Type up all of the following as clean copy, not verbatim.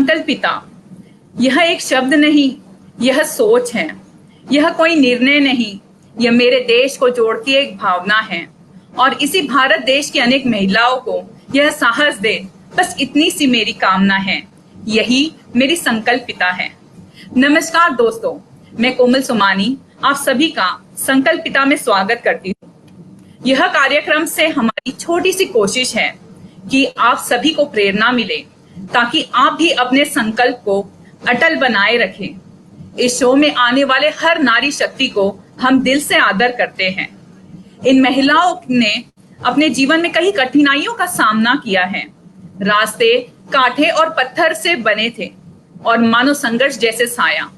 संकल्पिता, यह एक शब्द नहीं, यह सोच है। यह कोई निर्णय नहीं, यह मेरे देश को जोड़ती एक भावना है। और इसी भारत देश की अनेक महिलाओं को यह साहस दे, बस इतनी सी मेरी कामना है। यही मेरी संकल्पिता है। नमस्कार दोस्तों, मैं कोमल सुमानी आप सभी का संकल्पिता में स्वागत करती हूँ। यह कार्यक्रम से हमारी छोटी सी कोशिश है कि आप सभी को प्रेरणा मिले, ताकि आप भी अपने संकल्प को अटल बनाए रखें। इस शो में आने वाले हर नारी शक्ति को हम दिल से आदर करते हैं। इन महिलाओं ने अपने जीवन में कई कठिनाइयों का सामना किया है। रास्ते कांटे और पत्थर से बने थे और मानो संघर्ष जैसे साया।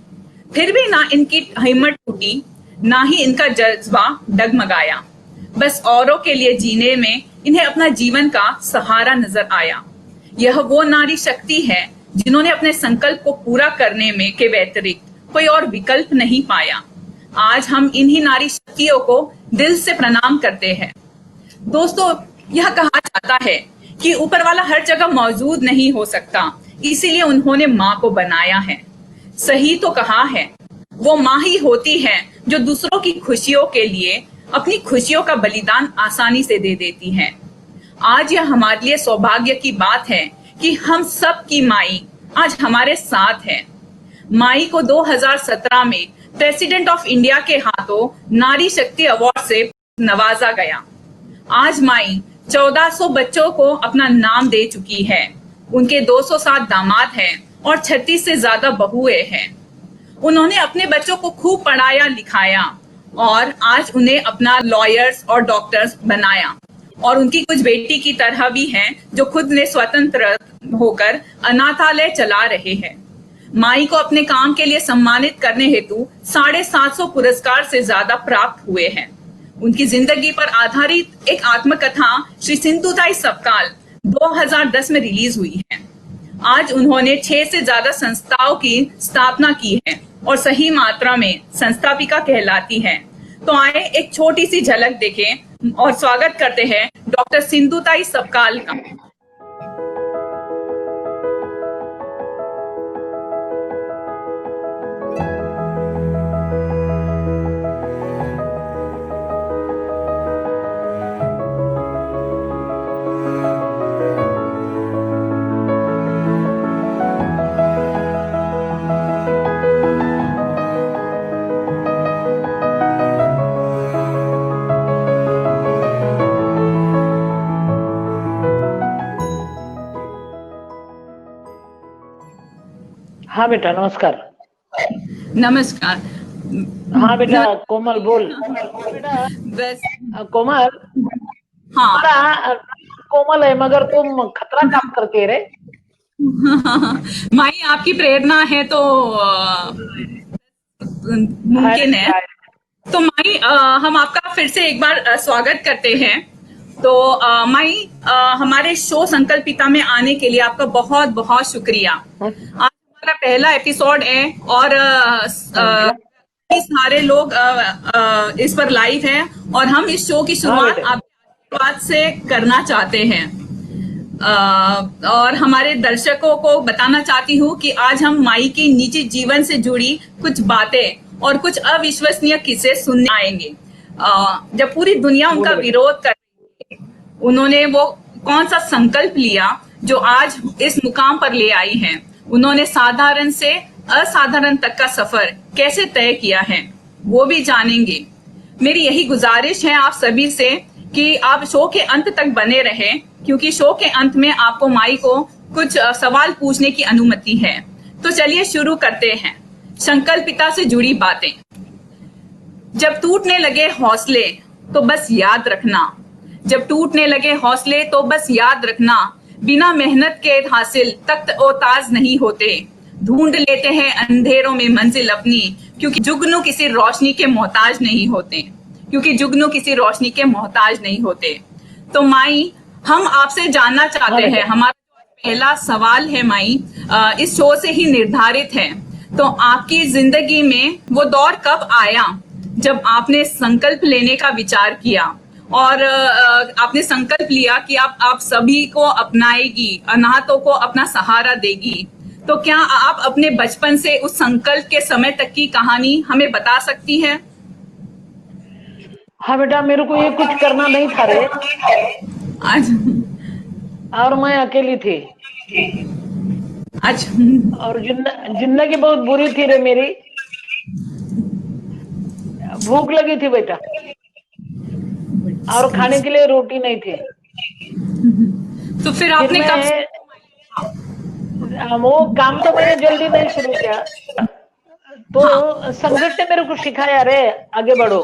फिर भी ना इनकी हिम्मत टूटी, ना ही इनका जज्बा डगमगाया। बस औरों के लिए जीने में इन्हें अपना जीवन का सहारा नजर आया। यह वो नारी शक्ति है जिन्होंने अपने संकल्प को पूरा करने में के व्यतिरिक्त कोई और विकल्प नहीं पाया। आज हम इन्हीं नारी शक्तियों को दिल से प्रणाम करते हैं। दोस्तों, यह कहा जाता है कि ऊपर वाला हर जगह मौजूद नहीं हो सकता, इसीलिए उन्होंने माँ को बनाया है। सही तो कहा है। वो माँ ही होती है जो दूसरों की खुशियों के लिए अपनी खुशियों का बलिदान आसानी से दे देती है। आज यह हमारे लिए सौभाग्य की बात है कि हम सब की माई आज हमारे साथ है। माई को 2017 में प्रेसिडेंट ऑफ इंडिया के हाथों नारी शक्ति अवार्ड से नवाजा गया। आज माई 1400 बच्चों को अपना नाम दे चुकी है। उनके 207 दामाद हैं और 36 से ज्यादा बहुएं हैं। उन्होंने अपने बच्चों को खूब पढ़ाया लिखाया और आज उन्हें अपना लॉयर्स और डॉक्टर्स बनाया। और उनकी कुछ बेटी की तरह भी हैं जो खुद ने स्वतंत्र होकर अनाथालय चला रहे हैं। माई को अपने काम के लिए सम्मानित करने हेतु 750 पुरस्कार से ज्यादा प्राप्त हुए हैं। उनकी जिंदगी पर आधारित एक आत्मकथा श्री सिंधुताई सपकाल 2010 में रिलीज हुई है। आज उन्होंने 6 से ज्यादा संस्थाओं की स्थापना की है और सही मात्रा में संस्थापिका कहलाती है। तो आए एक छोटी सी झलक देखें और स्वागत करते हैं डॉक्टर सिंधुताई सपकाल का। हाँ बेटा, नमस्कार। नमस्कार। हाँ बेटा, कोमल बोल। बेटा बस कोमल, हाँ बड़ा कोमल है मगर तुम खतरा काम करके रे। माई आपकी प्रेरणा है तो मुमकिन है। तो माई हम आपका फिर से एक बार स्वागत करते हैं। तो माई हमारे शो संकल्पिता में आने के लिए आपका बहुत बहुत शुक्रिया। आज हमारा पहला एपिसोड है और सारे लोग इस पर लाइव हैं और हम इस शो की शुरुआत आपके बात से करना चाहते हैं। और हमारे दर्शकों को बताना चाहती हूँ कि आज हम माई की निजी जीवन से जुड़ी कुछ बातें और कुछ अविश्वसनीय किस्से सुनने आएंगे। जब पूरी दुनिया उनका विरोध कर रही है, उन्होंने वो कौन सा संकल्प लिया जो आज इस मुकाम पर ले आई हैं। उन्होंने साधारण से असाधारण तक का सफर कैसे तय किया है, वो भी जानेंगे। मेरी यही गुजारिश है आप सभी से कि आप शो के अंत तक बने रहें, क्योंकि शो के अंत में आपको माई को कुछ सवाल पूछने की अनुमति है। तो चलिए शुरू करते हैं। संकल्पिता से जुड़ी बातें। जब टूटने लगे हौसले तो बस याद रखना, जब टूटने लगे हौसले तो बस याद रखना, बिना मेहनत के हासिल तख्त ओ ताज नहीं होते। ढूंढ लेते हैं अंधेरों में मंजिल अपनी, क्योंकि जुगनू किसी रोशनी के मोहताज नहीं होते, क्योंकि जुगनू किसी रोशनी के मोहताज नहीं होते। तो माई, हम आपसे जानना चाहते हैं, हमारा पहला सवाल है माई, इस शो से ही निर्धारित है। तो आपकी जिंदगी में वो दौर कब आया जब आपने संकल्प लेने का विचार किया और आपने संकल्प लिया कि आप सभी को अपनाएगी, अनाथों को अपना सहारा देगी। तो क्या आप अपने बचपन से उस संकल्प के समय तक की कहानी हमें बता सकती है? हाँ बेटा, मेरे को ये कुछ करना नहीं था रे, आज और मैं अकेली थी, आज और जिंदगी बहुत बुरी थी रे मेरी। भूख लगी थी बेटा, और खाने के लिए रोटी नहीं थी। तो फिर फिर आपने कब? वो काम तो मैंने जल्दी नहीं शुरू किया, हाँ, तो संकट ने मेरे को सिखाया रे आगे बढ़ो,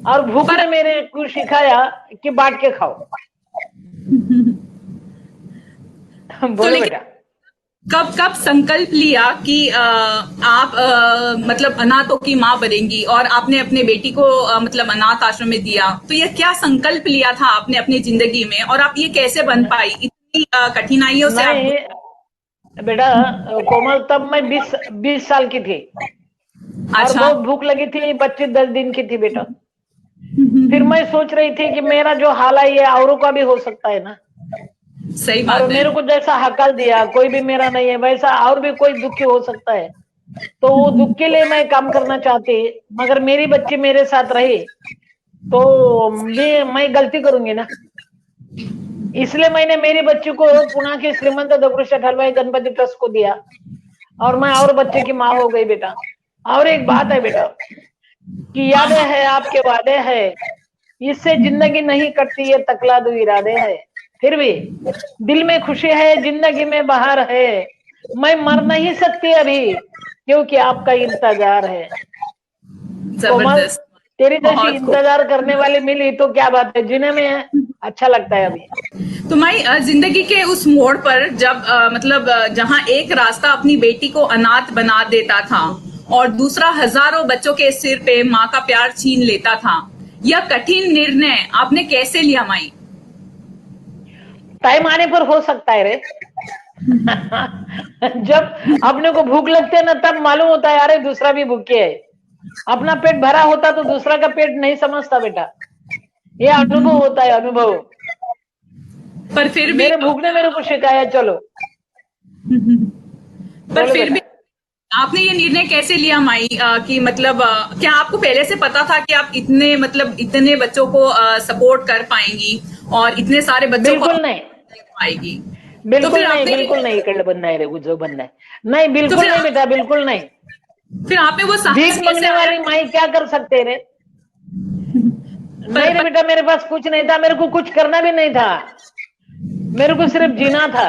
और भूख पर ने मेरे को सिखाया कि बांट के खाओ। तो बोलो लेकिन बेटा। कब कब संकल्प लिया कि आप मतलब अनाथों की माँ बनेंगी और आपने अपने बेटी को मतलब अनाथ आश्रम में दिया? तो ये क्या संकल्प लिया था आपने अपनी जिंदगी में, और आप ये कैसे बन पाई इतनी कठिनाइयों से आप? नहीं बेटा, कोमल, तब मैं 20 साल की थी, और अच्छा। बहुत भूख लगी थी, बच्ची 10 दिन की थी बेटा। फिर मैं सोच रही थी कि मेरा जो हाल है ये औरों का भी हो सकता है ना, सही और बात है। मेरे को जैसा हकल दिया कोई भी मेरा नहीं है, वैसा और भी कोई दुखी हो सकता है। तो वो दुख के लिए मैं काम करना चाहती, मगर मेरी बच्ची मेरे साथ रही तो मैं गलती करूंगी ना। इसलिए मैंने मेरी बच्ची को पुणे के श्रीमंत दगड़ूशेठ हलवाई गणपति ट्रस्ट को दिया, और मैं और बच्चे की माँ हो गई बेटा। और एक बात है बेटा, कि हाँ यादें हाँ। है आपके वादे है, इससे जिंदगी नहीं कटती, ये तकला दो इरादे है। फिर भी दिल में खुशी है, जिंदगी में बहार है, मैं मर नहीं सकती अभी, क्योंकि आपका इंतजार है। कोमल, जबरदस्त। तेरी जैसी बहुत खूब। इंतजार करने वाली मिली तो क्या बात है, जीने में अच्छा लगता है अभी। तो मैं जिंदगी के उस मोड़ पर जब मतलब जहां एक रास्ता अपनी बेटी को अनाथ बना देता था और दूसरा हजारों बच्चों के सिर पे माँ का प्यार छीन लेता था, यह कठिन निर्णय आपने कैसे लिया माई? टाइम आने पर हो सकता है रे। जब अपने को भूख लगती है ना, तब मालूम होता है अरे दूसरा भी भूखे है। अपना पेट भरा होता तो दूसरा का पेट नहीं समझता बेटा, ये अनुभव होता है, अनुभव। पर फिर भी मेरे भूख ने मेरे को सिखाया, चलो। पर बोलो फिर बेटा। भी आपने ये निर्णय कैसे लिया माई कि मतलब क्या आपको पहले से पता था कि आप इतने मतलब इतने बच्चों को सपोर्ट कर पाएंगी और इतने सारे बच्चों को बिल्कुल नहीं, दे पाएगी? तो बिल्कुल फिर नहीं, आपने बिल्कुल नहीं, इकड़ बनना है रे, गुजो बनना है। नहीं, तो बिल्कुल नहीं बेटा, बिल्कुल नहीं। फिर आप में वो भीख साहस कैसे मांगने आया? वाली माई क्या कर सकते रे। नहीं रे पर बेटा, मेरे पास कुछ नहीं था, मेरे को कुछ करना भी नहीं था, मेरे को सिर्फ जीना था।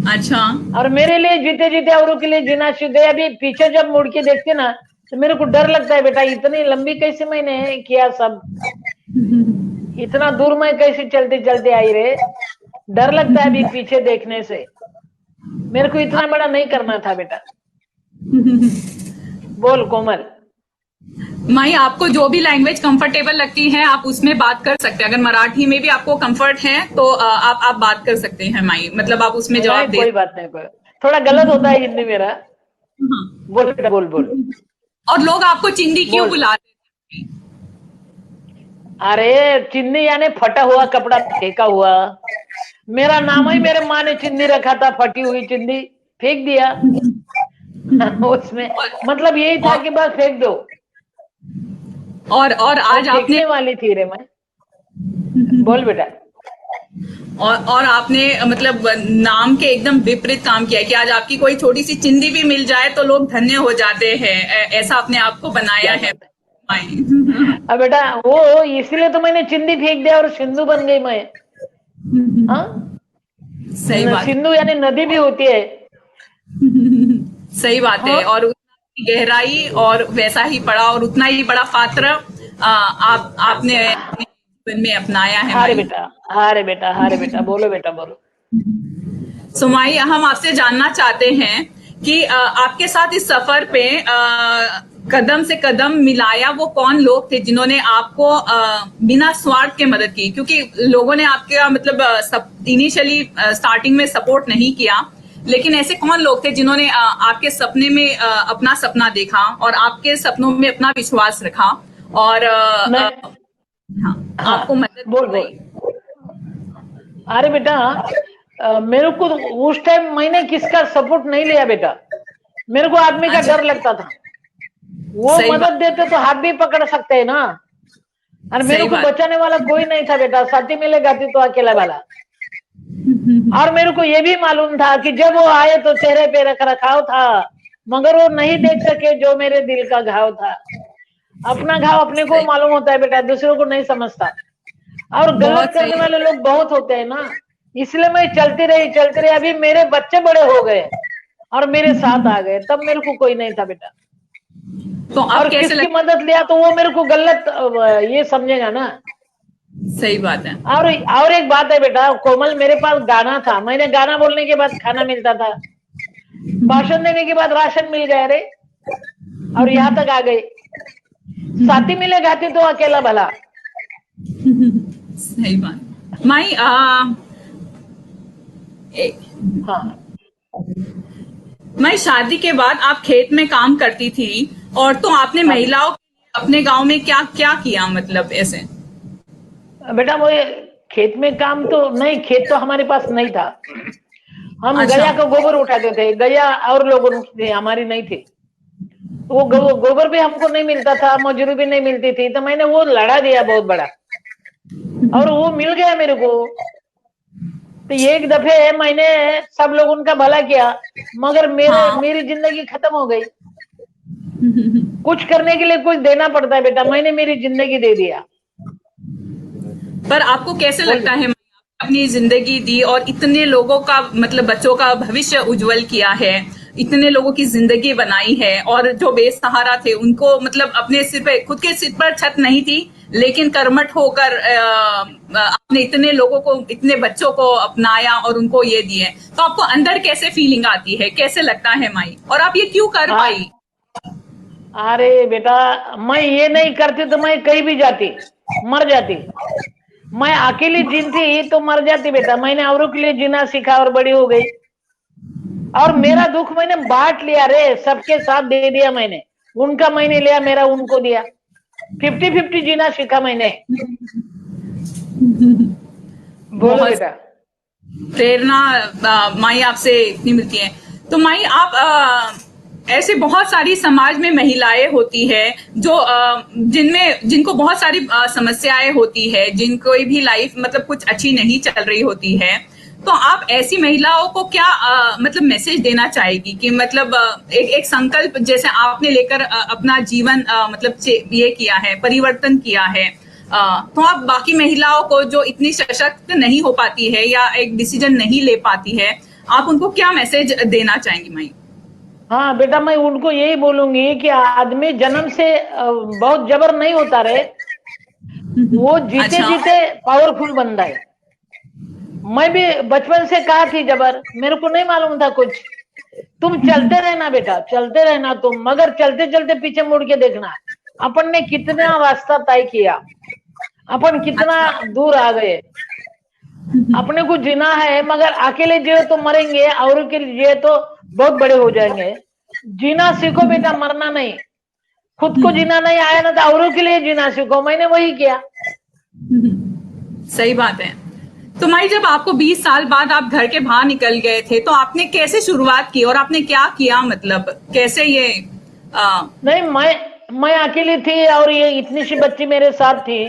अच्छा। और मेरे लिए जीते जीते औरों के लिए जीना सीख गए। अभी पीछे जब मुड़ के देखते ना, तो मेरे को डर लगता है बेटा, इतनी लंबी कैसे मैंने किया सब, इतना दूर मैं कैसे चलते चलते आई रे। डर लगता है अभी पीछे देखने से। मेरे को इतना बड़ा नहीं करना था बेटा। बोल कोमल। माई, आपको जो भी लैंग्वेज कंफर्टेबल लगती है आप उसमें बात कर सकते हैं। अगर मराठी में भी आपको कंफर्ट है तो आप बात कर सकते हैं माई, मतलब आप उसमें नहीं, जवाब दे। कोई बात नहीं, कोई थोड़ा गलत होता है हिंदी मेरा। हाँ। बोल बेटा, बोल बोल और लोग आपको चिंदी क्यों बोल। बुलाते हैं? अरे चिन्नी यानी फटा हुआ कपड़ा, फेंका हुआ। मेरा नाम ही मेरे माँ ने चिन्नी रखा था, फटी हुई चिन्नी फेंक दिया। उसमें मतलब यही था कि बस फेंक दो। और वो आज आपने फेंकने वाली थी रे मैं। बोल बेटा। और आपने मतलब नाम के एकदम विपरीत काम किया है कि आज आपकी कोई छोटी सी चिंदी भी मिल जाए तो लोग धन्य हो जाते हैं। ऐसा आपने आपको बनाया क्या है बात है। माई। अब बेटा, वो इसीलिए तो मैंने चिंदी फेंक दिया और सिंधु बन गई मैं। हाँ, सही बात है। सिंधु यानी नदी भी होती है। सही बात हाँ है। और उतनी गहराई और वैसा ही बड़ा और उतना ही बड़ा पात्र आपने अपने जीवन में अपनाया है हाँ रे माई। बेटा, हाँ रे बेटा, हाँ रे बेटा, बोलो बेटा, बोलो। सो माई, हम आपसे जानना चाहते हैं कि आपके साथ इस सफर पे कदम से कदम मिलाया वो कौन लोग थे जिन्होंने आपको बिना स्वार्थ के मदद की? क्योंकि लोगों ने आपके मतलब इनिशियली स्टार्टिंग में सपोर्ट नहीं किया, लेकिन ऐसे कौन लोग थे जिन्होंने आपके सपने में अपना सपना देखा और आपके सपनों में अपना विश्वास रखा और नहीं, हाँ, हाँ आपको मदद बोल की? बोल। अरे बेटा, मेरे को उस टाइम मैंने किसका सपोर्ट नहीं लिया बेटा। मेरे को आदमी का अच्छा। डर लगता था। वो सही मदद देते तो हाथ भी पकड़ सकते हैं ना। और मेरे सही को बात। बचाने वाला कोई नहीं था बेटा, साथी मिले गाती तो अकेला वाला। और मेरे को ये भी मालूम था कि जब वो आए तो चेहरे पे रख रखाव था, मगर वो नहीं देख सके जो मेरे दिल का घाव था। अपना घाव अपने को सही, मालूम होता है बेटा, दूसरों को नहीं समझता। और गलत बहुत करने सही। वाले लोग बहुत होते हैं ना। इसलिए मैं चलती रही। अभी मेरे बच्चे बड़े हो गए और मेरे साथ आ गए, तब मेरे को कोई नहीं था बेटा। तो अब और कैसे किसकी लगता मदद लिया तो वो मेरे को गलत ये समझेगा ना। है? सही बात है। और एक बात है बेटा कोमल, मेरे पास गाना था, मैंने गाना बोलने के बाद खाना मिलता था, भाषण देने के बाद राशन मिल गया रे, और यहाँ तक आ गए। साथी मिले गाती तो अकेला भला। सही बात। माई हाँ माई शादी के बाद आप खेत में काम करती थी, और तो आपने हाँ महिलाओं के लिए अपने गांव में क्या क्या किया, मतलब ऐसे? बेटा, वो ये खेत में काम तो नहीं, खेत तो हमारे पास नहीं था। हम अच्छा। गैया का गोबर उठाते थे, गैया और लोगों की थी, हमारी नहीं थी। तो वो गोबर भी हमको नहीं मिलता था, मजूरी भी नहीं मिलती थी, तो मैंने वो लड़ा दिया बहुत बड़ा, और वो मिल गया मेरे को। तो एक दफे मैंने सब लोगों का भला किया, मगर हाँ। मेरी जिंदगी खत्म हो गई। कुछ करने के लिए कुछ देना पड़ता है बेटा, मैंने मेरी जिंदगी दे दिया। पर आपको कैसे बोल। लगता है, अपनी जिंदगी दी और इतने लोगों का, मतलब बच्चों का भविष्य उज्जवल किया है, इतने लोगों की जिंदगी बनाई है, और जो बेसहारा थे उनको, मतलब अपने सिर पे, खुद के सिर पर छत नहीं थी, लेकिन कर्मठ होकर आपने इतने लोगों को, इतने बच्चों को अपनाया और उनको ये दिए, तो आपको अंदर कैसे फीलिंग आती है, कैसे लगता है माई, और आप ये क्यों कर हाँ, पाई? अरे बेटा, मैं ये नहीं करती तो मैं कहीं भी जाती, मर जाती। मैं अकेली जीती तो मर जाती बेटा। मैंने औरों के लिए जीना सीखा और बड़ी हो गई। और मेरा दुख मैंने बांट लिया रे, सबके साथ दे दिया मैंने। उनका मैंने लिया, मेरा उनको दिया। 50-50 जीना सीखा मैंने। बोलो बहुत बेटा। प्रेरणा माई आपसे इतनी मिलती है। तो माई आप ऐसे बहुत सारी समाज में महिलाएं होती है जो जिनको बहुत सारी समस्याएं होती है, जिनको भी लाइफ मतलब कुछ अच्छी नहीं चल रही होती है, तो आप ऐसी महिलाओं को क्या मतलब मैसेज देना चाहेगी कि मतलब एक संकल्प जैसे आपने लेकर अपना जीवन मतलब ये किया है, परिवर्तन किया है, तो आप बाकी महिलाओं को जो इतनी सशक्त नहीं हो पाती है या एक डिसीजन नहीं ले पाती है, आप उनको क्या मैसेज देना चाहेंगी माई? हाँ बेटा, मैं उनको यही बोलूंगी कि आदमी जन्म से बहुत जबर नहीं होता रे, वो जीते अच्छा। जीते पावरफुल बनता है। मैं भी बचपन से कहा थी जबर, मेरे को नहीं मालूम था कुछ। तुम चलते रहना बेटा, चलते रहना तुम, मगर चलते चलते पीछे मुड़ के देखना अपन ने कितना रास्ता तय किया, अपन कितना अच्छा। दूर आ गए। अपने को जीना है, मगर अकेले जिए तो मरेंगे, और के लिए जिए तो बहुत बड़े हो जाएंगे। जीना सीखो बेटा, मरना नहीं। खुद को जीना नहीं आया ना, तो औरों के लिए जीना सीखो। मैंने वही किया। सही बात है। तो माई, जब आपको 20 साल बाद आप घर के बाहर निकल गए थे, तो आपने कैसे शुरुआत की और आपने क्या किया, मतलब कैसे ये नहीं, मैं अकेली थी और ये इतनी सी बच्ची मेरे साथ थी।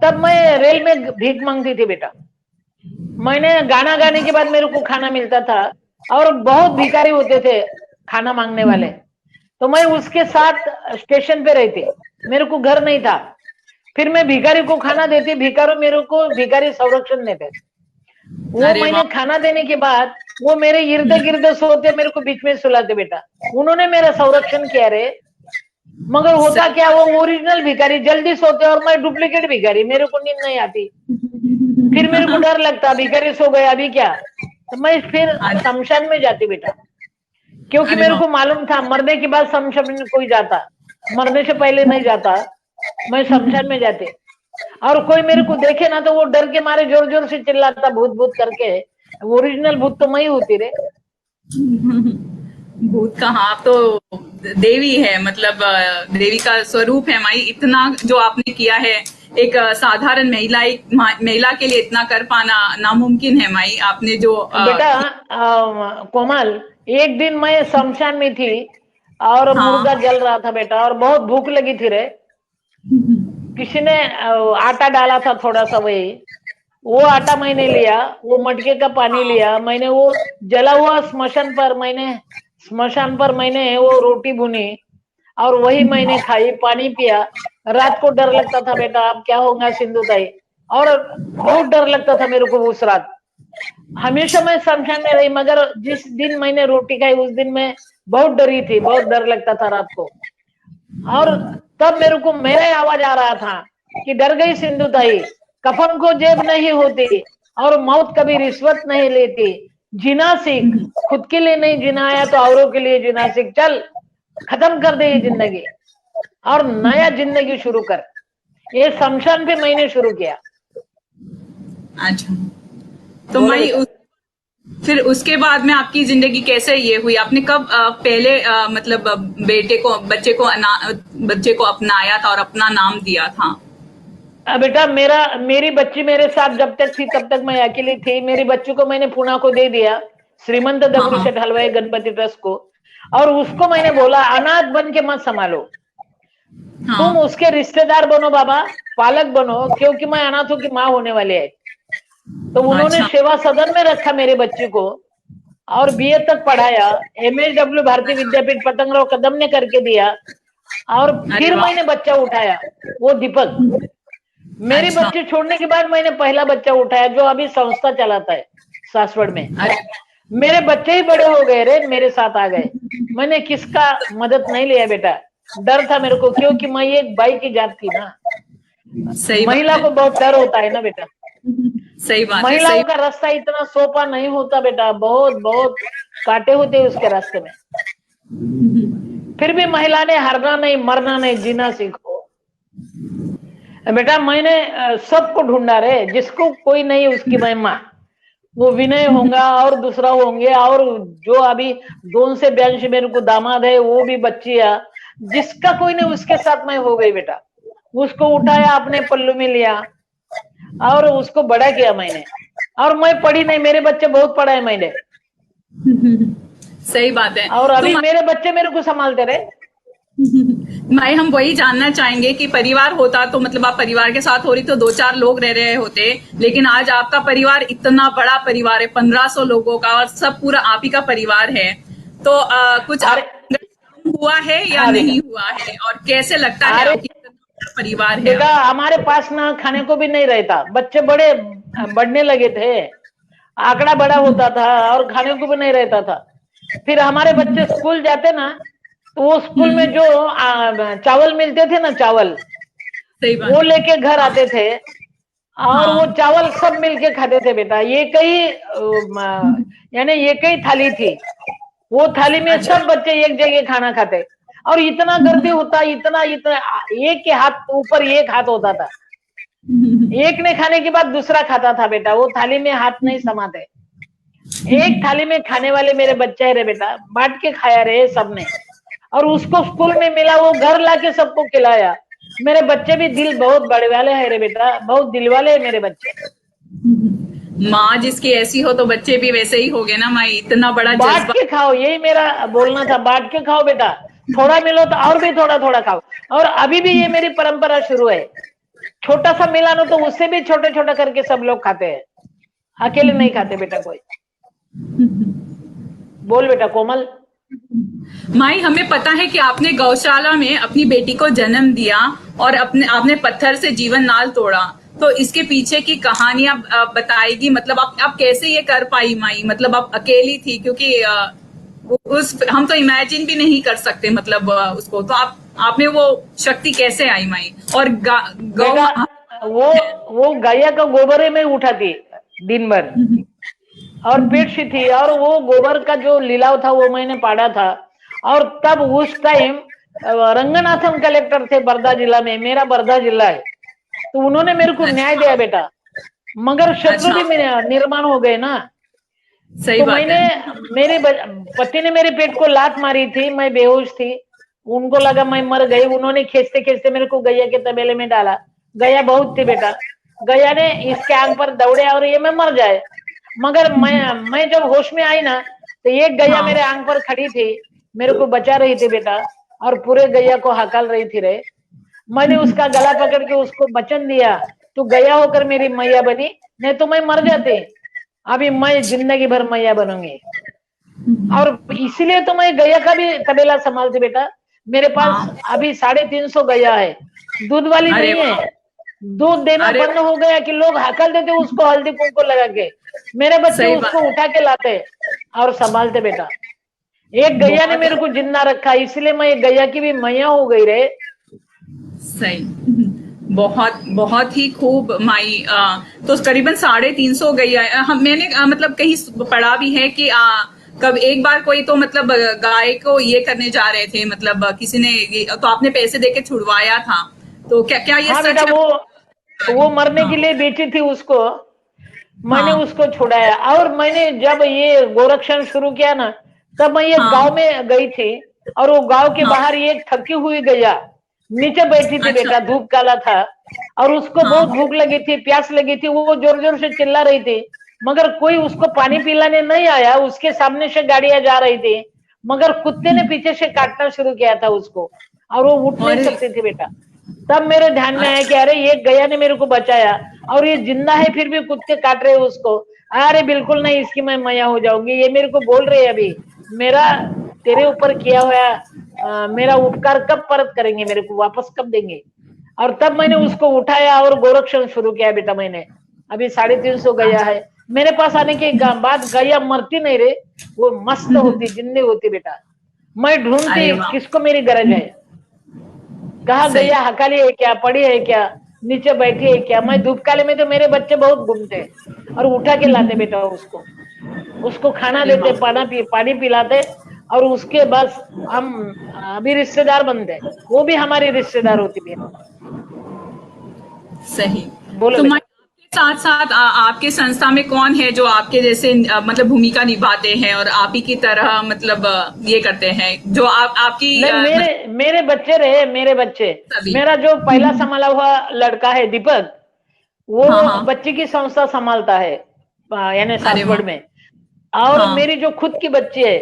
तब मैं रेल में भीख मांगती थी बेटा। मैंने गाना गाने के बाद मेरे को खाना मिलता था, और बहुत भिखारी होते थे खाना मांगने वाले, तो मैं उसके साथ स्टेशन पे रहती। मेरे को घर नहीं था, फिर मैं भिखारी को खाना देती, भिखारी मेरे को भिखारी संरक्षण देते। वो अरे मैंने वाह। खाना देने के बाद वो मेरे इर्द गिर्द सोते, मेरे को बीच में सुलाते बेटा। उन्होंने मेरा संरक्षण किया रे। मगर होता क्या, वो ओरिजिनल भिखारी जल्दी सोते और मैं डुप्लीकेट भिखारी, मेरे को नींद नहीं आती। फिर मेरे को डर लगता, भिखारी सो गया अभी क्या, तो मैं फिर अरे शमशान में जाती बेटा। क्योंकि अरे मेरे वाह। को मालूम था मरने के बाद शमशान में कोई जाता, मरने से पहले नहीं जाता। मैं शमशान में जाती, और कोई मेरे को देखे ना तो वो डर के मारे जोर जोर से चिल्लाता भूत भूत करके। ओरिजिनल भूत तो मैं ही होती रे। भूत कहाँ, आप तो देवी है, मतलब देवी का स्वरूप है माई। इतना जो आपने किया है, एक साधारण महिला के लिए इतना कर पाना नामुमकिन है माई। आपने जो बेटा कोमल, एक दिन मैं शमशान में थी और मुर्गा हाँ। जल रहा था बेटा, और बहुत भूख लगी थी रे। किसी ने आटा डाला था थोड़ा सा, वही वो आटा मैंने लिया, वो मटके का पानी लिया, मैंने वो जला हुआ स्मशान पर मैंने वो रोटी भुनी और वही मैंने खाई, पानी पिया। रात को डर लगता था बेटा, अब क्या होगा सिंधु ताई, और बहुत डर लगता था मेरे को उस रात। हमेशा मैं शमशान में रही, मगर जिस दिन मैंने रोटी खाई उस दिन मैं बहुत डरी थी, बहुत डर लगता था रात को। और तब मेरे को मेरा ही आवाज आ रहा था कि डर गई सिंधु ताई, कफन को जेब नहीं होती और मौत कभी रिश्वत नहीं लेती, जीना सीख, खुद के लिए नहीं जीना आया तो औरों के लिए जीना सीख, चल खत्म कर दे ये जिंदगी और नया जिंदगी शुरू कर। ये शमशान पे मैंने शुरू किया। अच्छा, तो बोलो माई बेटा। फिर उसके बाद में आपकी जिंदगी कैसे ये हुई? आपने कब पहले मतलब बच्चे को अपनाया था और अपना नाम दिया था? बेटा मेरी बच्ची मेरे साथ जब तक थी तब तक मैं अकेली थी। मेरी बच्ची को मैंने पूना को दे दिया, श्रीमंत हाँ हाँ दगड़ूशेठ हलवाई गणपति ट्रस्ट को, और उसको मैंने बोला अनाथ बन के मत संभालो, तुम हाँ। उसके रिश्तेदार बनो बाबा, पालक बनो, क्योंकि मैं अनाथों की माँ होने वाली है। तो उन्होंने अच्छा। सेवा सदन में रखा मेरे बच्चे को और बीए तक पढ़ाया। MSW भारतीय विद्यापीठ पतंगराव कदम ने करके दिया, और अरे फिर वाह। मैंने बच्चा उठाया, वो दीपक। मेरी अच्छा। बच्ची छोड़ने के बाद मैंने पहला बच्चा उठाया, जो अभी संस्था चलाता है सासवड़ में। अरे। मेरे बच्चे ही बड़े हो गए रे, मेरे साथ आ गए। मैंने किसका मदद नहीं लिया बेटा, डर था मेरे को, क्योंकि मैं एक बाई की जात थी ना। सही बात महिला है। को बहुत डर होता है ना बेटा, सही बात है। महिलाओं सही। का रास्ता इतना सोपा नहीं होता बेटा, बहुत बहुत कांटे होते हैं उसके रास्ते में। फिर भी महिला ने हारना नहीं, मरना नहीं, जीना सीखो बेटा। मैंने सबको ढूंढा रे, जिसको कोई नहीं उसकी महिमा, वो विनय होगा और दूसरा होंगे, और जो अभी 282 मेरे को दामाद है, वो भी बच्चिया, जिसका कोई नहीं उसके साथ मैं हो गई बेटा। उसको उठाया, अपने पल्लू में लिया और उसको बड़ा किया मैंने। और मैं पढ़ी नहीं, मेरे बच्चे बहुत पढ़ाए मैंने, सही बात है। और तो अभी मेरे बच्चे मेरे को संभालते रहे। माई हम वही जानना चाहेंगे कि परिवार होता तो मतलब आप परिवार के साथ हो रही तो 2-4 लोग रह रहे होते, लेकिन आज आपका परिवार इतना बड़ा परिवार है, 1500 लोगों का, और सब पूरा आप ही का परिवार है। तो कुछ अरे हुआ है या हाँ बेटा, नहीं हुआ है, और कैसे लगता है अरे आपकी इतना बड़ा परिवार है? बेटा हमारे पास ना खाने को भी नहीं रहता, बच्चे बड़े बढ़ने लगे थे, आंकड़ा बड़ा होता था और खाने को भी नहीं रहता था। फिर हमारे बच्चे स्कूल जाते ना, तो वो स्कूल में जो चावल मिलते थे ना, चावल सही वो बात। लेके घर आते थे, और वो हाँ। चावल सब मिलके खाते थे बेटा। ये कई यानी ये कई थाली थी, वो थाली में अच्छा। सब बच्चे एक जगह खाना खाते, और इतना गर्दी होता, इतना इतना, एक के हाथ ऊपर एक हाथ होता था, एक ने खाने के बाद दूसरा खाता था बेटा, वो थाली में हाथ नहीं समाते। एक थाली में खाने वाले मेरे बच्चे है रे बेटा, बांट के खाया रे सबने, और उसको स्कूल में मिला, वो घर लाके सबको खिलाया। मेरे बच्चे भी दिल बहुत बड़े वाले है रे बेटा, बहुत दिल वाले है मेरे बच्चे। माँ जिसकी ऐसी हो तो बच्चे भी वैसे ही हो गए ना माई, इतना बड़ा बांट जज्बा। के खाओ, यही मेरा बोलना था, बांट के खाओ बेटा, थोड़ा मिलो तो और भी थोड़ा थोड़ा खाओ। और अभी भी ये मेरी परंपरा शुरू है, छोटा सा मिला ना तो उससे भी छोटे छोटा करके सब लोग खाते हैं, अकेले नहीं खाते बेटा कोई। बोल बेटा कोमल। माई हमें पता है कि आपने गौशाला में अपनी बेटी को जन्म दिया और आपने पत्थर से जीवन नाल तोड़ा, तो इसके पीछे की कहानियां बताएगी, मतलब आप कैसे ये कर पाई माई? मतलब आप अकेली थी, क्योंकि हम तो इमेजिन भी नहीं कर सकते, मतलब उसको तो आपने वो शक्ति कैसे आई माई? और गौ बेटा वो गाय का गोबर में उठाती दिन भर, और पेट सी थी, और वो गोबर का जो लिलाव था वो मैंने पाड़ा था। और तब उस टाइम रंगनाथन कलेक्टर थे बर्दा जिला में, मेरा बर्दा जिला है, तो उन्होंने मेरे को न्याय अच्छा। दिया बेटा, मगर शत्रु अच्छा। भी निर्माण हो गए ना। सही तो बात मैंने, है। मेरे पति ने मेरे पेट को लात मारी थी, मैं बेहोश थी, उनको लगा मैं मर गई, उन्होंने खींचते खींचते मेरे को गैया के तबेले में डाला, गया बहुत थी बेटा। गया ने इसके आंख पर दौड़े और ये मैं मर जाए। मगर मैं जब होश में आई ना, तो एक गैया हाँ। मेरे आंख पर खड़ी थी, मेरे को बचा रही थी बेटा, और पूरे गैया को हकल रही थी रे। मैंने उसका गला पकड़ के उसको वचन दिया, तू गया होकर मेरी मैया बनी, नहीं तो मैं मर जाती, अभी मैं जिंदगी भर मैया बनूंगी। और इसीलिए तो मैं गैया का भी तबेला संभालती बेटा। मेरे पास हाँ। अभी 350 गैया है, दूध वाली अरे नहीं वाह। है। दूध देना अरे बंद हो गया कि लोग हकल देते उसको हल्दी कुंकू लगा के, मेरे बच्चे सही उसको बात है। उठा के लाते और संभालते बेटा। एक गैया ने बहुत मेरे को जिंदा रखा, इसलिए मैं एक गैया की भी मैया हो गई रे। सही। बहुत बहुत ही खूब माई। तो करीबन 350 गई है। मैंने मतलब कहीं पढ़ा भी है कि कब एक बार कोई तो मतलब गाय को ये करने जा रहे थे, मतलब किसी ने तो आपने पैसे देके छुड़वाया था, तो क्या क्या ये हाँ सच बेटा, है? वो मरने हाँ। के लिए बेची थी उसको, मैंने हाँ। उसको छुड़ाया। और मैंने जब ये गोरक्षण शुरू किया ना, तब मैं एक हाँ। गांव में गई थी, और वो गांव के हाँ। बाहर एक थकी हुई गैया नीचे बैठी थी अच्छा। बेटा, धूप काला था, और उसको बहुत हाँ। भूख लगी थी, प्यास लगी थी, वो जोर जोर से चिल्ला रही थी, मगर कोई उसको पानी पिलाने नहीं आया। उसके सामने से गाड़ियां जा रही थी, मगर कुत्ते ने पीछे से काटना शुरू किया था उसको, और वो उठ नहीं और सकती थी बेटा। तब मेरे ध्यान में आया कि अरे ये गया ने मेरे को बचाया, और ये जिंदा है फिर भी कुत्ते काट रहे हैं उसको। अरे बिल्कुल नहीं, इसकी मैं मैया हो जाऊंगी। ये मेरे को बोल रहे हैं अभी, मेरा तेरे ऊपर किया हुआ मेरा उपकार कब परत करेंगे, मेरे को वापस कब देंगे। और तब मैंने उसको उठाया और गोरक्षण शुरू किया बेटा मैंने। अभी 350 गया है मेरे पास आने के बाद। गैया मरती नहीं रे, वो मस्त होती, जिंदी होती बेटा। मैं ढूंढती अरे वाह। किसको मेरी गरज है, कहा सही। गैया हकाली है क्या, पड़ी है क्या, नीचे बैठी है क्या। मैं धूप काले में तो मेरे बच्चे बहुत घूमते हैं, और उठा के लाते बेटा उसको, उसको खाना अरे देते, वाह। पानी पिलाते, और उसके बस हम अभी रिश्तेदार बनते, वो भी हमारी रिश्तेदार होती है। सही। बोलो तो मैं बेटा। आपके साथ साथ आपके संस्था में कौन है जो आपके जैसे मतलब भूमिका निभाते हैं और आप ही की तरह मतलब ये करते हैं, जो आपकी नहीं, मतलब मेरे बच्चे रहे, मेरे बच्चे। सभी? मेरा जो पहला संभाला हुआ लड़का है दीपक, वो हाँ। हाँ। बच्ची की संस्था संभालता है, यानी अरे सासवड़ वाह। में। और हाँ। मेरी जो खुद की बच्ची है,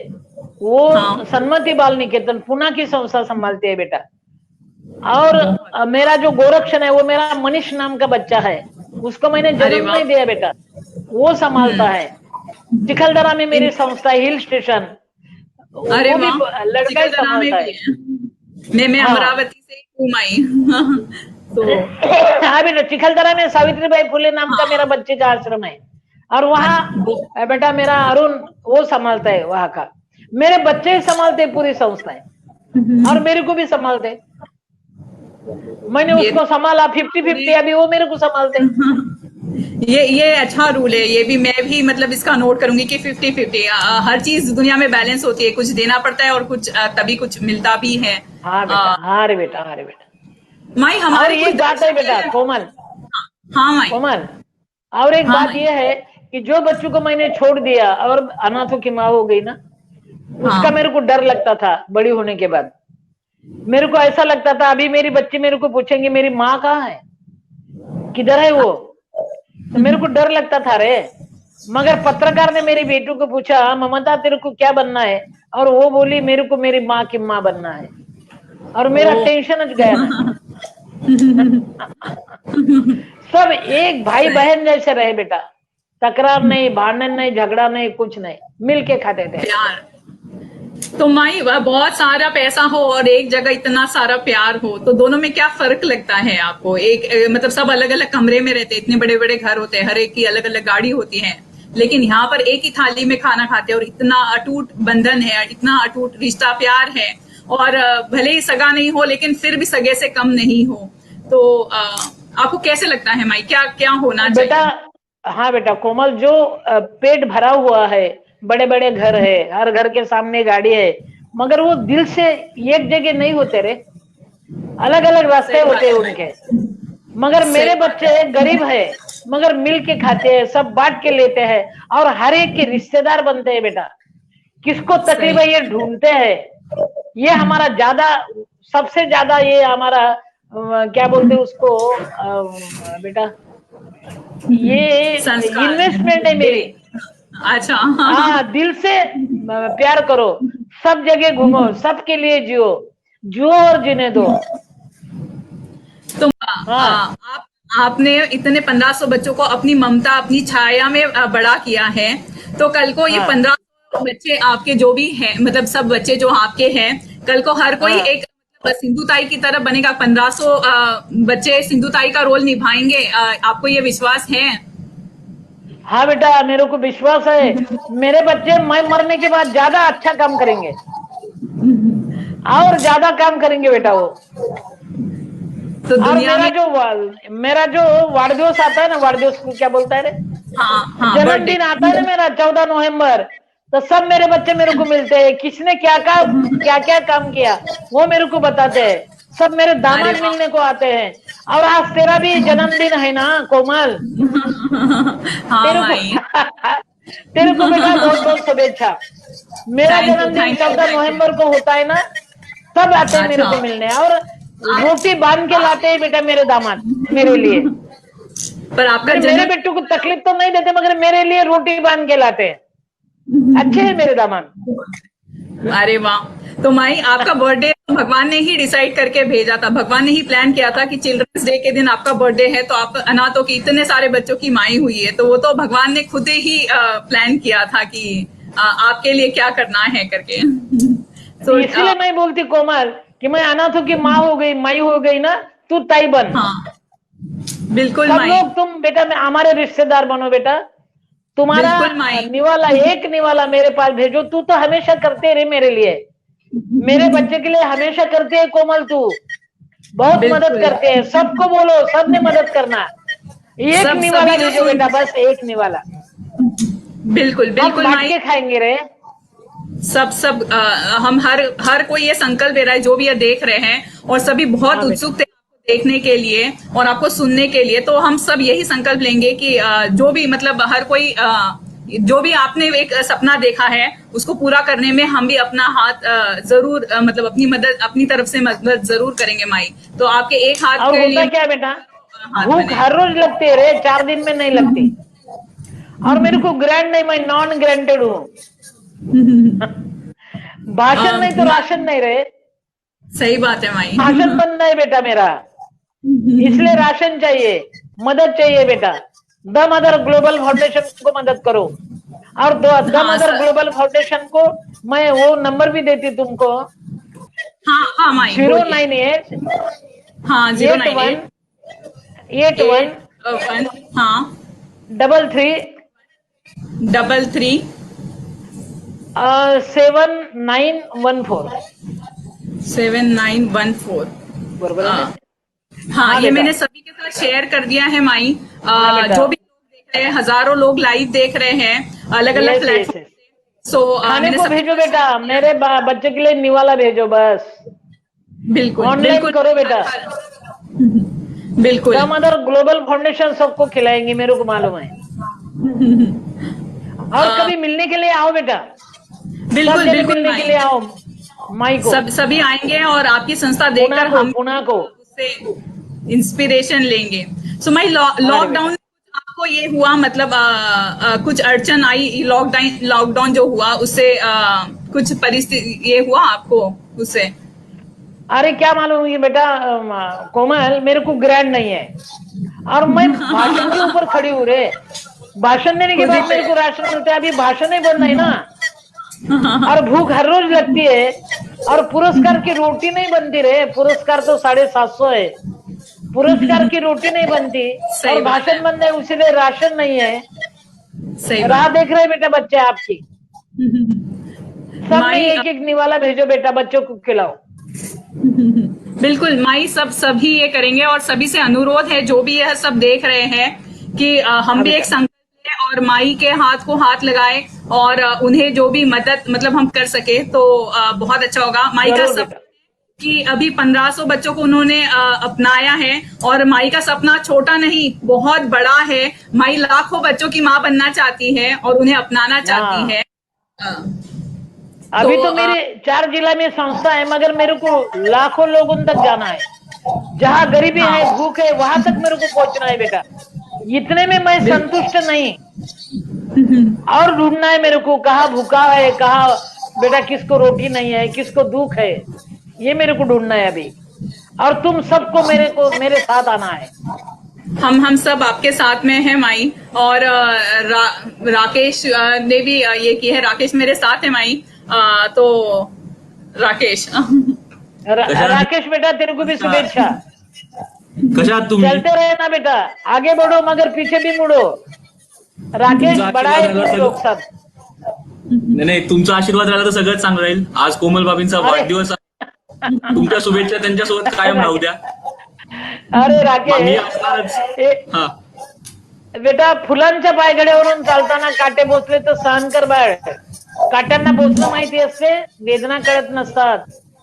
वो हाँ। सन्मति बाल निकेतन पुणे की संस्था संभालती है बेटा। और बहुत। मेरा जो गोरक्षण है, वो मेरा मनीष नाम का बच्चा है, उसको मैंने अरे जन्म वाह। नहीं दिया बेटा, वो संभालता है। चिखलदरा में मेरी इन संस्था है, हिल स्टेशन, अरे वो भी वाह। लड़का ही चिकलदरा में संभालता भी है। है। मैं हाँ। अमरावती से ही हूँ माई। तो हाँ बेटा, चिखलदरा में सावित्रीबाई फुले नाम का मेरा हाँ। बच्चे का आश्रम है, और वहाँ वो बेटा मेरा अरुण वो संभालता है वहां का। मेरे बच्चे ही संभालते हैं पूरी संस्थाएं, और मेरे को भी संभालते हैं। मैंने ये उसको संभाला 50-50, अभी वो मेरे को संभालते हैं। ये अच्छा रूल है, ये भी मैं भी मतलब इसका नोट करूंगी कि 50-50 हर चीज दुनिया में बैलेंस होती है, कुछ देना पड़ता है और कुछ तभी कुछ मिलता भी है। हाँ बेटा, हाँ रे बेटा, हाँ रे बेटा। माई और हमारे कुछ एक बात है दर्शक बेटा हैं। कोमल, हाँ माई। कोमल, और एक हाँ बात माई। यह है कि जो बच्चों को मैंने छोड़ दिया और अनाथों की माँ हो गई ना, उसका हाँ। मेरे को डर लगता था बड़ी होने के बाद। मेरे को ऐसा लगता था अभी मेरी बच्ची मेरे को पूछेंगे मेरी माँ कहाँ है, किधर है वो, तो मेरे को डर लगता था रे। मगर पत्रकार ने मेरी बेटी को पूछा, ममता तेरे को क्या बनना है, और वो बोली मेरे को मेरी माँ की माँ बनना है, और मेरा ओ। टेंशन गया ना। सब एक भाई सही। बहन जैसे रहे बेटा, तकरार नहीं, भांडन नहीं, झगड़ा नहीं, कुछ नहीं, मिल के खाते थे। प्यार। तो माई बहुत सारा पैसा हो और एक जगह इतना सारा प्यार हो, तो दोनों में क्या फर्क लगता है आपको? एक मतलब सब अलग अलग कमरे में रहते हैं, इतने बड़े बड़े घर होते हैं, हर एक की अलग अलग गाड़ी होती है, लेकिन यहाँ पर एक ही थाली में खाना खाते हैं और इतना अटूट बंधन है, इतना अटूट रिश्ता प्यार है। और भले ही सगा नहीं हो लेकिन फिर भी सगे से कम नहीं हो। तो आपको कैसे लगता है माई, क्या क्या होना बेटा, चाहिए? हाँ बेटा कोमल, जो पेट भरा हुआ है, बड़े बड़े घर है, हर घर के सामने गाड़ी है, मगर वो दिल से एक जगह नहीं होते रे, अलग अलग रास्ते सही बात होते हैं है उनके। माई। मगर सही मेरे बात बच्चे है। गरीब है, मगर मिल के खाते हैं, सब बांट के लेते हैं, और हर एक के रिश्तेदार बनते हैं बेटा। किसको तकलीफ सही। है ये ढूंढते हैं, ये हमारा ज्यादा, सबसे ज्यादा ये हमारा क्या बोलते हैं उसको बेटा, ये संस्कार इन्वेस्टमेंट है मेरी। अच्छा हाँ, दिल से प्यार करो, सब जगह घूमो, सबके लिए जियो, जियो और जीने दो। तो हाँ आपने इतने 1500 बच्चों को अपनी ममता अपनी छाया में बड़ा किया है, तो कल को ये हाँ 1500 बच्चे आपके जो भी हैं, मतलब सब बच्चे जो आपके हैं, कल को हर कोई हाँ एक सिंधुताई की तरह बनेगा। 1500 बच्चे सिंधुताई का रोल निभाएंगे, आपको ये विश्वास है? हाँ बेटा, मेरे को विश्वास है, मेरे बच्चे मैं मरने के बाद ज्यादा अच्छा काम करेंगे और ज्यादा काम करेंगे बेटा वो। तो और दुनिया में मेरा जो वाड़ दिवस आता है ना, वाड़ दिवस को क्या बोलता है रे, हाँ हाँ, बर्थडे। जन्मदिन आता है ना मेरा 14 नवंबर, तो सब मेरे बच्चे मेरे को मिलते हैं, किसने क्या क्या काम किया वो मेरे को बताते हैं। सब मेरे अरे दामाद वाह मिलने को आते हैं। और आज तेरा भी जन्मदिन है ना कोमल, हाँ तेरे को माई। तेरे को बेटा बहुत बहुत शुभेच्छा। मेरा जन्मदिन थैंक यू 14 नवंबर को होता है ना, सब आते हैं मेरे अच्छा को मिलने, और रोटी बांध के लाते हैं बेटा मेरे दामाद मेरे लिए। पर आपका मेरे जन्म, बेटू को तकलीफ तो नहीं देते, मगर मेरे लिए रोटी बांध के लाते हैं। अच्छे हैं मेरे दामाद। अरे वाह। तो माई आपका बर्थडे भगवान ने ही डिसाइड करके भेजा था, भगवान ने ही प्लान किया था कि चिल्ड्रंस डे के दिन आपका बर्थडे है, तो आप अनाथों की इतने सारे बच्चों की माई हुई है, तो वो तो भगवान ने खुद ही प्लान किया था कि आपके लिए क्या करना है करके। तो इसीलिए मैं बोलती कोमल कि मैं अनाथों की माँ हो गई, माई हो गई ना, तू ताई बन। हाँ बिल्कुल सब माई, लोग तुम बेटा में हमारे रिश्तेदार बनो बेटा। बिल्कुल तुम्हारा माई। निवाला, एक निवाला मेरे पास भेजो। तू तो हमेशा करते रहे मेरे लिए, मेरे बच्चे के लिए हमेशा करते है कोमल। तू बहुत मदद बिल्कुल, करते हैं, सबको बोलो सबने मदद करना। एक सब निवाला सभी जो भेजो सुन, बेटा, बस एक निवाला। बिल्कुल हम बिल्कुल बांट माई। के खाएंगे रे। सब सब हम हर हर कोई ये संकल्प ले रहा है जो भी ये देख रहे हैं, और सभी बहुत हाँ बेटा, उत्सुक थे आपको देखने के लिए और आपको सुनने के लिए। तो हम सब यही संकल्प लेंगे कि जो भी मतलब हर कोई जो भी आपने एक सपना देखा है उसको पूरा करने में हम भी अपना हाथ जरूर मतलब अपनी मदद अपनी तरफ से मदद जरूर करेंगे माई। तो आपके एक हाथ और के होता लिए क्या बेटा, हाथ भूख बने। हर रोज लगती है रे, 4 दिन में नहीं लगती। और मेरे को ग्रैंड नहीं, मैं नॉन ग्रांटेड हूँ। भाषण नहीं तो राशन नहीं रे, सही बात है माई। भाषण बंद है बेटा मेरा, इसलिए राशन चाहिए, मदद चाहिए बेटा। द मदर ग्लोबल फाउंडेशन को मदद करो। और द हाँ मदर सर, ग्लोबल फाउंडेशन को मैं वो नंबर भी देती तुमको, हाँ हाँ माई जीरो बोलिए। नाइन एट हाँ, zero eight nine one eight eight one eight one, हाँ, डबल थ्री 33 7914। 7914। बरोबर है ना? हाँ, हाँ ये बेटा, मैंने सभी के साथ शेयर कर दिया है माई। हाँ बेटा, जो भी लोग देख रहे हैं, हजारों लोग लाइव देख रहे हैं अलग अलग यस यस प्लेटफॉर्म। यस। सो खाने मैंने को सभी भेजो को बेटा, शेयर किया। मेरे बच्चे के लिए निवाला भेजो बस। बिल्कुल ऑनलाइन बिल्कुल करो बेटा। द बिल्कुल मदर ग्लोबल फाउंडेशन सबको खिलाएंगे, मेरे को मालूम है। और अ, कभी मिलने के लिए आओ बेटा, सब बिल्कुल जने बिल्कुल मिलने के माई। लिए आओ माई को। सब सभी आएंगे और आपकी संस्था पुणे देखकर को, हम पुणे को। उससे इंस्पिरेशन लेंगे। सो माई हाँ रे बेटा, लॉकडाउन आपको ये हुआ मतलब कुछ अड़चन आई, लॉकडाउन लॉकडाउन जो हुआ उससे कुछ परिस्थिति ये हुआ आपको उससे? अरे क्या मालूम ये बेटा, कोमल मेरे को ग्रैंड नहीं है, और मैं भाषण के ऊपर खड़ी हूँ रे। भाषण देने के खुद ही बाद पे। मेरे को राशन मिलता है, अभी भाषण ही बंद है ना। और भूख हर रोज लगती है, और पुरस्कार की रोटी नहीं बनती रे, पुरस्कार तो 750 है, पुरस्कार की रोटी नहीं बनती। और सही बात है, भाषण बंद है, उसीलिए राशन नहीं है। सही राह बात देख रहे बेटा बच्चे आपकी। सब में माई। एक एक निवाला भेजो बेटा, बच्चों को खिलाओ। बिल्कुल माई, सब सभी ये करेंगे और सभी से अनुरोध है जो भी यह सब देख रहे हैं कि हम हाँ भी एक बेटा, संकल्प लें और माई के हाथ को हाथ लगाए और उन्हें जो भी मदद मतलब हम कर सके तो बहुत अच्छा होगा। माई का जरूर सब बेटा। कि अभी 1500 बच्चों को उन्होंने अपनाया है, और माई का सपना छोटा नहीं बहुत बड़ा है। माई लाखों बच्चों की माँ बनना चाहती है और उन्हें अपनाना चाहती हाँ है। अभी तो मेरे 4 जिला में संस्था है, मगर मेरे को लाखों लोगों तक जाना है। जहाँ गरीबी है, हाँ भूख है, वहां तक मेरे को पहुंचना है बेटा। इतने में मैं बिल्कुल। संतुष्ट नहीं, और ढूंढना है मेरे को, कहाँ भूखा है, कहाँ बेटा किसको रोटी नहीं है, किसको दुख है, ये मेरे को ढूंढना है अभी। और तुम सबको मेरे साथ आना है। हम सब आपके साथ में हैं माई। और राकेश ने भी ये की है। राकेश मेरे साथ है माई। तो राकेश कशा आहात? राकेश बेटा, तेरे को भी शुभेच्छा। कशा आहात तुम्ही? चलते रहे ना बेटा, आगे बढ़ो मगर पीछे भी मुड़ो। राकेश तुमचा बड़ा आशीर्वाद है राहिला तुम लोग सगळं. सब। नाही नाही, तुमचा आशीर्वाद राहिला तर सगळंच चांगलं राहील. आज कोमल बाबींचा अरे वाढदिवस आहे. तुमच्या शुभेच्छा त्यांच्यासोबत कायम राहू द्या. अरे मी राकेश, असणारच. ए, हा. बेटा फुलांच्या पायघड्यावरून चालताना काटे बोचले तर सहन कर बाळ. काट्यांना बोचणं माहिती असते, वेदना कळत नसतात.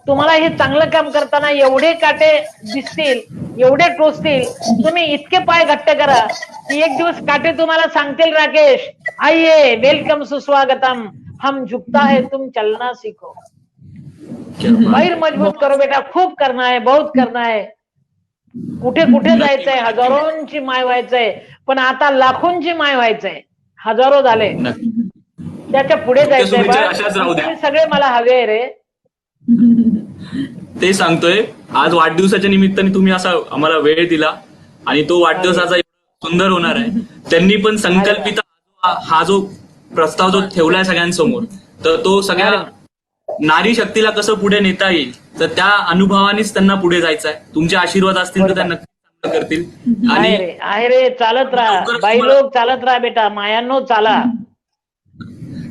तुम्हाला हे चांगलं काम करताना एवढे काटे दिसतील, एवढे टोचतील, तुम्ही इतके पाय घट्ट करा की एक दिवस काटे तुम्हाला सांगतील, राकेश आइए, वेलकम, सुस्वागतम, हम झुकता है, तुम चलना सीखो. पैर मजबूत करो बेटा, खूप करना है, बहुत करना है. कुठे कुठे जायचंय, हजारोंची माय व्हायचंय, पण आता लाखोंची माय व्हायचंय. हजारो झाले, नक्की. त्याच्या पुढे तुमच्या जायचंय शुभेच्छा बाळ. अशाच राहू द्या. तुम्ही सगळे मला हवे आहे रे. ते सांगतोय, आज वाढदिवसाच्या निमित्ताने तुम्ही असा आम्हाला वेळ दिला आणि तो वाढदिवसाचा एवढा सुंदर होणार आहे. त्यांनी पण संकल्पित हा जो प्रस्ताव जो ठेवलाय सगळ्यांसमोर, तर तो सगळ्या नारी शक्तीला कसं पुढे नेता येईल, तर त्या अनुभवानेच त्यांना पुढे जायचं आहे. तुमचे आशीर्वाद असतील तर त्या नक्की चांगलं करतील. आणि आहे रे, चालत राहा बाई, लोक चालत राहा बेटा, मायांनो चाला.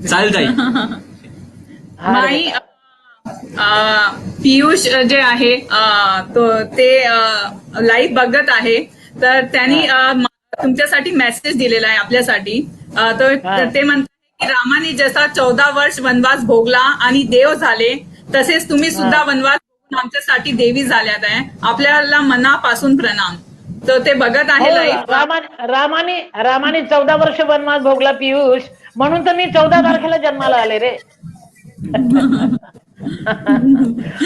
चालेल ताई. हा रे माई बेटा. पियुष जे आहे तो ते लाईव्ह बघत आहे. तर त्यांनी तुमच्यासाठी मेसेज दिलेला आहे आपल्यासाठी. तर ते म्हणतात की रामाने जसा 14 वर्ष वनवास भोगला आणि देव झाले, तसेच तुम्ही सुद्धा वनवास भोगून आमच्यासाठी देवी झाल्यात आहे. आपल्याला मनापासून प्रणाम. तर ते बघत आहे हो, लाईव्ह. रामाने 14 वर्ष वनवास भोगला पियुष, म्हणून तर मी 14 तारखेला जन्माला आले रे.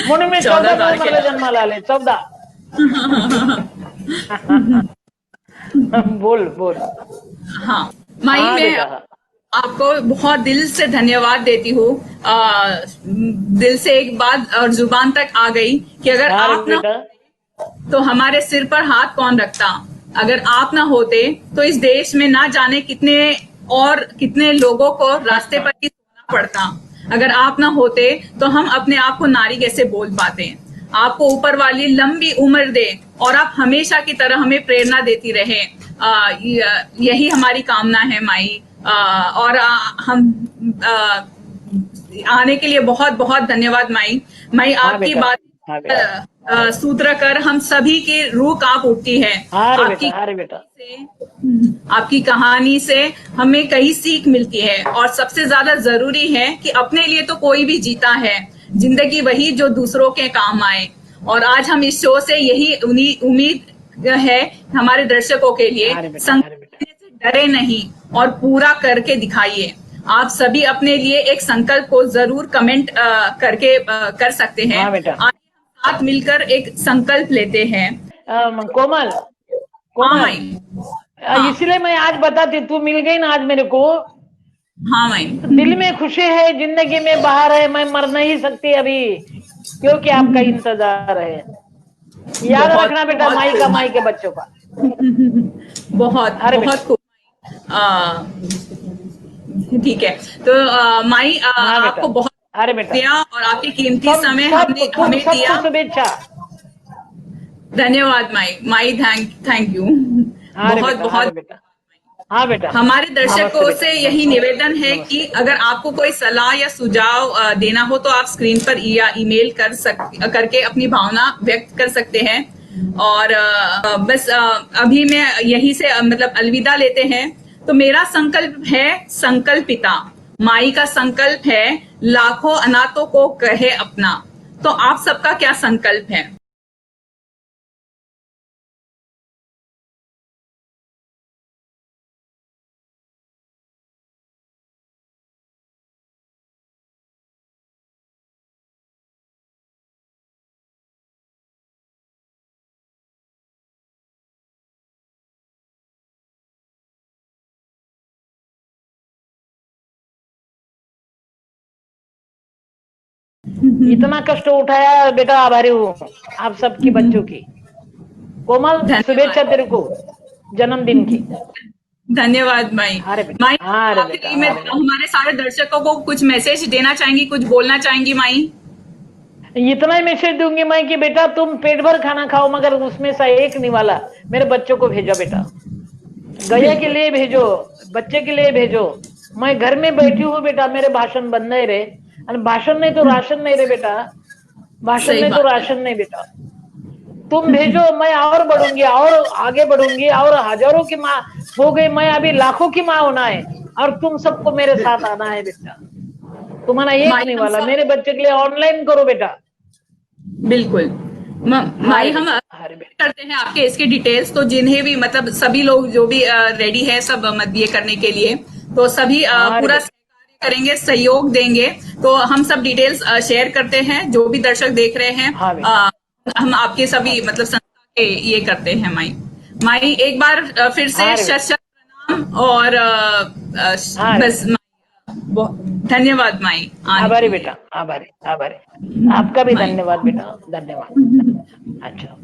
म्हणून मी 14 नोव्हेंबरला जन्माला आले. 14. बोल बोल. हाँ माई, हाँ मैं बेटा. आपको बहुत दिल से धन्यवाद देती हूँ। दिल से एक बात और जुबान तक आ गई कि अगर हाँ आप ना बेटा. तो हमारे सिर पर हाथ कौन रखता। अगर आप ना होते तो इस देश में ना जाने कितने लोगों को रास्ते पर ही सोना पड़ता। अगर आप ना होते तो हम अपने आप को नारी कैसे बोल पाते। आपको ऊपर वाली लंबी उम्र दे और आप हमेशा की तरह हमें प्रेरणा देती रहे। यही हमारी कामना है माई। और हम आने के लिए बहुत बहुत धन्यवाद माई। माई आपकी बेटा. बात हाँ बेटा. सूत्र कर हम सभी की रूह कांप उठती है। हाँ रे आपकी बेटा. हाँ रे बेटा. आपकी कहानी से हमें कई सीख मिलती है। और सबसे ज्यादा जरूरी है कि अपने लिए तो कोई भी जीता है, जिंदगी वही जो दूसरों के काम आए। और आज हम इस शो से यही उम्मीद है हमारे दर्शकों के लिए। हाँ रे बेटा. संकल्प लेने से डरे नहीं और पूरा करके दिखाइए। आप सभी अपने लिए एक संकल्प को जरूर कमेंट करके कर सकते हैं। हाँ बेटा. आज हम साथ मिलकर एक संकल्प लेते हैं। कोमल, हाँ कोमल, माई। हाँ इसलिए मैं आज बताती, तू मिल गई ना आज मेरे को. हाँ माई। दिल में खुशी है, जिंदगी में बहार है, मैं मर नहीं सकती अभी, क्योंकि आपका इंतजार है. याद बहुत रखना बेटा, बहुत माई के बच्चों का. बहुत अरे बहुत खूब। ठीक है। तो माई हाँ बेटा. आपको बहुत अरे बेटा, दिया और आपके कीमती समय हमने तुम हमें सबको दिया। शुभेच्छा. धन्यवाद माई। माई थैंक यू। हाँ रे बहुत बेटा. हाँ बहुत रे बेटा. हाँ बेटा. हमारे दर्शकों नमस्ते से बेटा. यही निवेदन है कि अगर आपको कोई सलाह या सुझाव देना हो तो आप स्क्रीन पर या ईमेल करके अपनी भावना व्यक्त कर सकते हैं। और बस अभी मैं यही से मतलब अलविदा लेते हैं। तो मेरा संकल्प है संकल्पिता। माई का संकल्प है लाखों अनाथों को कहे अपना। तो आप सबका क्या संकल्प है? इतना कष्ट उठाया बेटा, आभारी हूँ आप सबकी बच्चों की। कोमल, धन्यवाद। शुभेच्छा तेरे को जन्मदिन की। धन्यवाद माई। अरे बेटा, माई, अरे बेटा, आखिरी में अरे बेटा। हमारे सारे दर्शकों को कुछ मैसेज देना चाहेंगी, कुछ बोलना चाहेंगी माई? इतना ही मैसेज दूंगी मैं कि बेटा तुम पेट भर खाना खाओ, मगर उसमें से एक निवाला मेरे बच्चों को भेजो बेटा। गया के लिए भेजो, बच्चे के लिए भेजो। मैं घर में बैठी हूँ बेटा, मेरे भाषण बंद नहीं रहे। और भाषण नहीं तो राशन नहीं रे बेटा, भाषण सही नहीं तो बात है। राशन नहीं बेटा। तुम भेजो, मैं और बढ़ूंगी और आगे बढ़ूंगी, और हजारों की माँ हो गई, मैं अभी लाखों की माँ होना है। और तुम सबको मेरे साथ आना है बेटा। तुम्हारा एक माई नहीं हम वाला, सब मेरे बच्चे के लिए ऑनलाइन करो बेटा। बिल्कुल। माई, अरे हम बेटा, अरे बेटा। करते हैं आपके इसके डिटेल्स, तो जिन्हें भी मतलब सभी लोग जो भी रेडी है सब ये करने के लिए, तो सभी अरे पूरा बेटा, सहकार्य करेंगे, सहयोग देंगे। तो हम सब डिटेल्स शेयर करते हैं, जो भी दर्शक देख रहे हैं। हाँ बेटा, हम आपके हाँ सभी बेटा, मतलब संस्था के ये करते हैं माई। माई, एक बार फिर से अरे शत बेटा, शत प्रणाम, और अरे बस बेटा। धन्यवाद माई आने के आभारी लिए। बेटा, आभारी, आभारी। आपका भी माई, धन्यवाद बेटा, धन्यवाद। अच्छा।